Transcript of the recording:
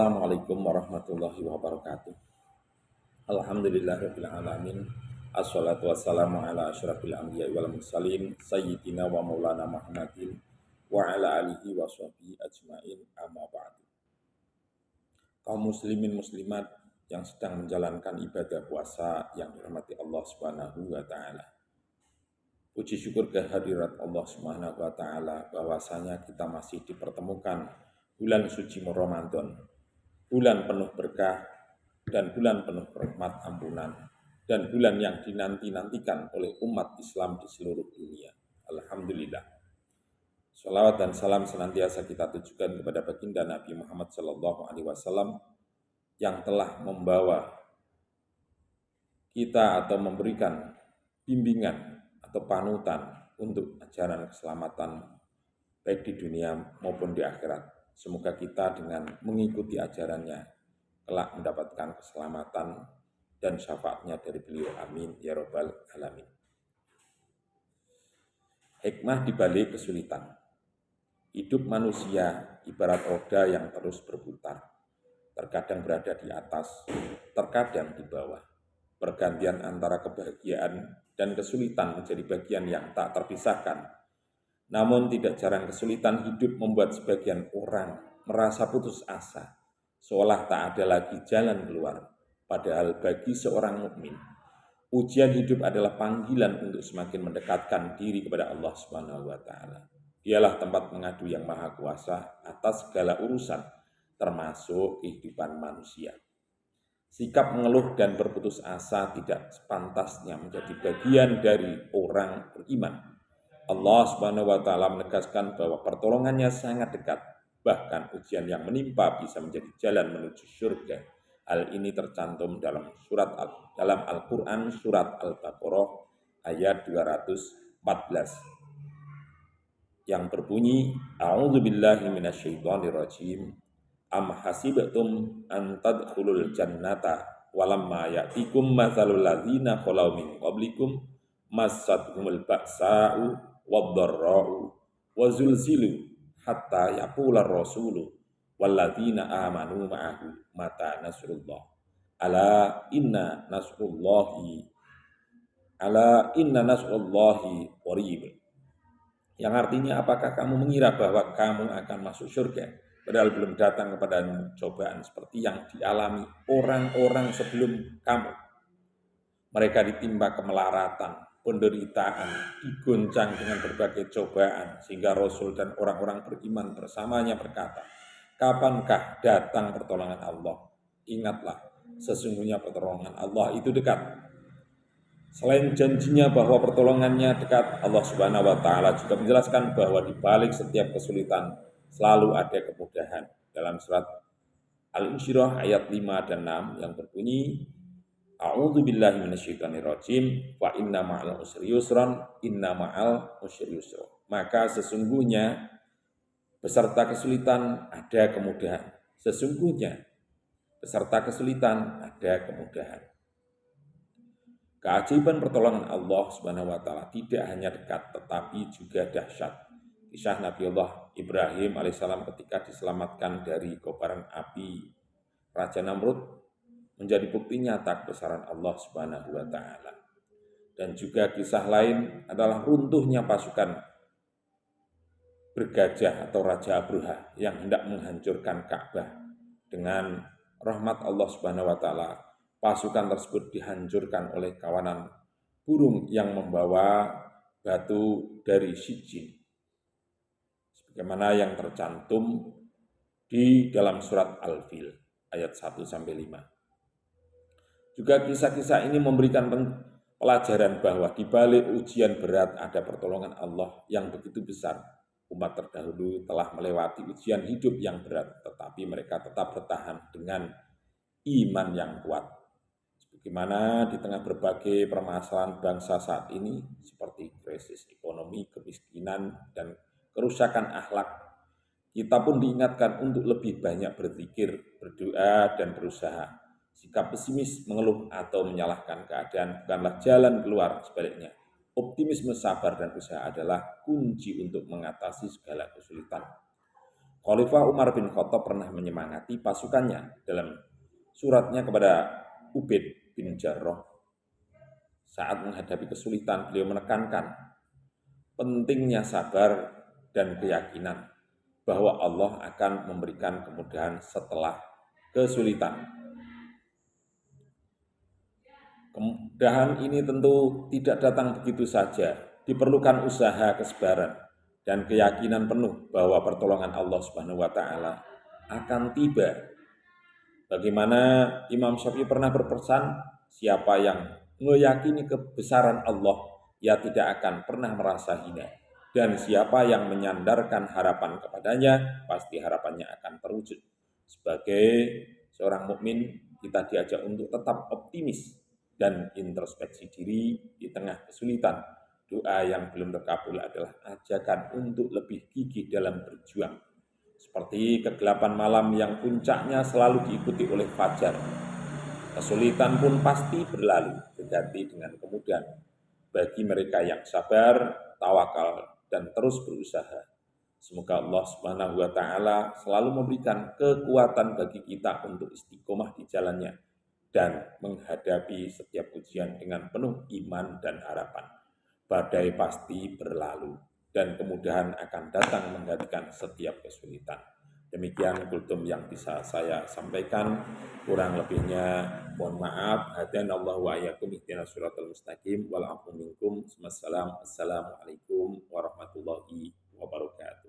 Assalamualaikum warahmatullahi wabarakatuh. Alhamdulillahirabbil alamin. Assalatu wassalamu ala asyrafil anbiya'i wal mursalin sayyidina wa maulana Muhammadin wa ala alihi wa sahbihi ajmain, amma ba'du. Kaum muslimin muslimat yang sedang menjalankan ibadah puasa yang dirahmati Allah Subhanahu wa taala. Puji syukur kehadirat Allah Subhanahu wa taala bahwasanya kita masih dipertemukan bulan suci Ramadan, bulan penuh berkah dan bulan penuh rahmat ampunan, dan bulan yang dinanti-nantikan oleh umat Islam di seluruh dunia. Alhamdulillah. Salawat dan salam senantiasa kita tujukan kepada baginda Nabi Muhammad SAW yang telah membawa kita atau memberikan bimbingan atau panutan untuk ajaran keselamatan baik di dunia maupun di akhirat. Semoga kita dengan mengikuti ajarannya kelak mendapatkan keselamatan dan syafaatnya dari beliau. Amin ya rabbal alamin. Hikmah di balik kesulitan. Hidup manusia ibarat roda yang terus berputar. Terkadang berada di atas, terkadang di bawah. Pergantian antara kebahagiaan dan kesulitan menjadi bagian yang tak terpisahkan. Namun tidak jarang kesulitan hidup membuat sebagian orang merasa putus asa, seolah tak ada lagi jalan keluar. Padahal bagi seorang mukmin, ujian hidup adalah panggilan untuk semakin mendekatkan diri kepada Allah Subhanahu wa taala. Dialah tempat mengadu yang maha kuasa atas segala urusan, termasuk kehidupan manusia. Sikap mengeluh dan berputus asa tidak sepantasnya menjadi bagian dari orang beriman. Allah Subhanahu wa taala menegaskan bahwa pertolongannya sangat dekat. Bahkan ujian yang menimpa bisa menjadi jalan menuju surga. Hal ini tercantum dalam Al-Qur'an surat Al-Baqarah ayat 214 yang berbunyi, A'udzubillahi minasyaitonirrajim. Am hasibtum an tadkhulul jannata walamma ya'tikum matsalul ladzina khalau min qablikum massatuhumul ba'sa'u wad-dharra'u wa zulzilu hatta yaqular rasulu walladzina amanu ma'ahu mata nasrullah ala inna nasrullahi qarib. Yang artinya, apakah kamu mengira bahwa kamu akan masuk surga padahal belum datang kepada cobaan seperti yang dialami orang-orang sebelum kamu. Mereka ditimpa kemelaratan, penderitaan, digoncang dengan berbagai cobaan, sehingga Rasul dan orang-orang beriman bersamanya berkata, kapankah datang pertolongan Allah? Ingatlah, sesungguhnya pertolongan Allah itu dekat. Selain janjinya bahwa pertolongannya dekat, Allah Subhanahu wa taala juga menjelaskan bahwa di balik setiap kesulitan selalu ada kemudahan. Dalam surat Al-Insyirah ayat 5 dan 6 yang berbunyi, A'udzubillahi minasyaitonirrajim wa inna ma'al usri yusran inna ma'al usri yusra. Maka sesungguhnya beserta kesulitan ada kemudahan. Sesungguhnya beserta kesulitan ada kemudahan. Keajaiban pertolongan Allah Subhanahu wa taala tidak hanya dekat tetapi juga dahsyat. Kisah Nabiullah Ibrahim alaihissalam ketika diselamatkan dari kobaran api Raja Namrud menjadi bukti nyata kebesaran Allah Subhanahu wa taala. Dan juga kisah lain adalah runtuhnya pasukan bergajah atau Raja Abruha yang hendak menghancurkan Ka'bah. Dengan rahmat Allah Subhanahu wa taala, pasukan tersebut dihancurkan oleh kawanan burung yang membawa batu dari Sijin. Sebagaimana yang tercantum di dalam surat Al-Fil ayat 1-5. Juga kisah-kisah ini memberikan pelajaran bahwa di balik ujian berat ada pertolongan Allah yang begitu besar. Umat terdahulu telah melewati ujian hidup yang berat, tetapi mereka tetap bertahan dengan iman yang kuat. Bagaimana di tengah berbagai permasalahan bangsa saat ini seperti krisis ekonomi, kemiskinan, dan kerusakan akhlak, kita pun diingatkan untuk lebih banyak berzikir, berdoa, dan berusaha. Sikap pesimis, mengeluh, atau menyalahkan keadaan bukanlah jalan keluar. Sebaliknya, optimisme, sabar, dan usaha adalah kunci untuk mengatasi segala kesulitan. Khalifah Umar bin Khattab pernah menyemangati pasukannya dalam suratnya kepada Ubaid bin Jarrah. Saat menghadapi kesulitan, beliau menekankan pentingnya sabar dan keyakinan bahwa Allah akan memberikan kemudahan setelah kesulitan. Kemudahan ini tentu tidak datang begitu saja, diperlukan usaha kesabaran dan keyakinan penuh bahwa pertolongan Allah Subhanahu wa taala akan tiba. Bagaimana Imam Syafi'i pernah berpesan, siapa yang meyakini kebesaran Allah, ia tidak akan pernah merasa hina. Dan siapa yang menyandarkan harapan kepadanya, pasti harapannya akan terwujud. Sebagai seorang mukmin, kita diajak untuk tetap optimis dan introspeksi diri di tengah kesulitan. Doa yang belum terkabul adalah ajakan untuk lebih gigih dalam berjuang. Seperti kegelapan malam yang puncaknya selalu diikuti oleh fajar. Kesulitan pun pasti berlalu, berganti dengan kemudahan. Bagi mereka yang sabar, tawakal, dan terus berusaha. Semoga Allah Subhanahu wa taala selalu memberikan kekuatan bagi kita untuk istiqomah di jalannya dan menghadapi setiap ujian dengan penuh iman dan harapan. Badai pasti berlalu dan kemudahan akan datang menggantikan setiap kesulitan. Demikian kultum yang bisa saya sampaikan. Kurang lebihnya mohon maaf. Hadanallahu wa iyyakum ihdinas siratal mustaqim wal afu minkum. Assalamualaikum warahmatullahi wabarakatuh.